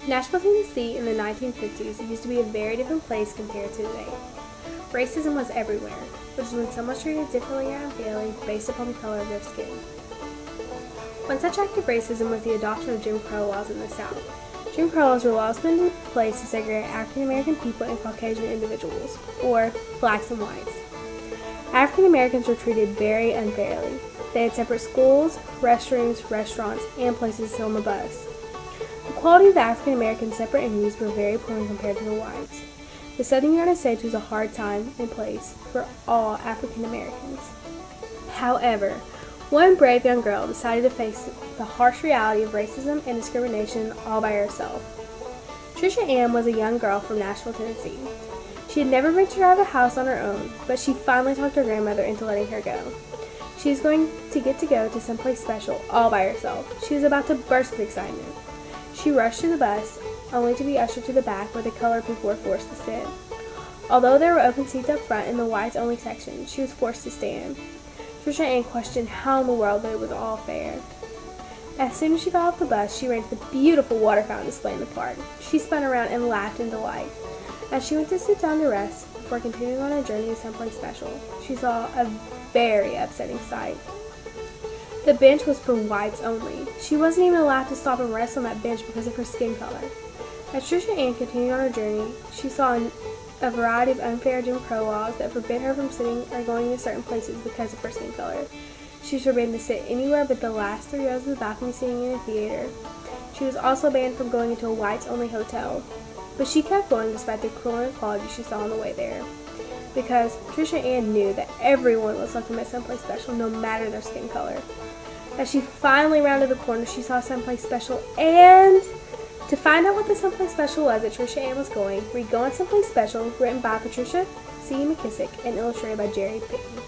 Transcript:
Nashville, Tennessee in the 1950s used to be a very different place compared to today. Racism was everywhere, which is when someone was treated differently or unfairly based upon the color of their skin. One such act of racism was the adoption of Jim Crow laws in the South. Jim Crow laws were laws put into place to segregate African American people and Caucasian individuals, or blacks and whites. African Americans were treated very unfairly. They had separate schools, restrooms, restaurants, and places to sit on the bus. The quality of the African American separate entities were very poor compared to the whites. The Southern United States was a hard time and place for all African Americans. However, one brave young girl decided to face the harsh reality of racism and discrimination all by herself. Trisha Ann was a young girl from Nashville, Tennessee. She had never ventured out of the house on her own, but she finally talked her grandmother into letting her go. She was going to get to go to someplace special all by herself. She was about to burst with excitement. She rushed to the bus, only to be ushered to the back where the colored people were forced to sit. Although there were open seats up front in the whites-only section, she was forced to stand. Trisha Ann questioned how in the world that it was all fair. As soon as she got off the bus, she ran to the beautiful water fountain display in the park. She spun around and laughed in delight. As she went to sit down to rest, before continuing on her journey to someplace special, she saw a very upsetting sight. The bench was for whites only. She wasn't even allowed to stop and rest on that bench because of her skin color. As Trisha Ann continued on her journey, she saw a variety of unfair Jim Crow laws that forbid her from sitting or going to certain places because of her skin color. She was forbidden to sit anywhere but the last 3 rows of the balcony seating in a theater. She was also banned from going into a whites-only hotel. But she kept going despite the cruel inequality she saw on the way there. Because Trisha Ann knew that everyone was welcome at someplace special no matter their skin color. As she finally rounded the corner, she saw someplace special, and to find out what the someplace special was that Trisha Ann was going, read Goin Someplace Special, written by Patricia C. McKissick and illustrated by Jerry Pickney.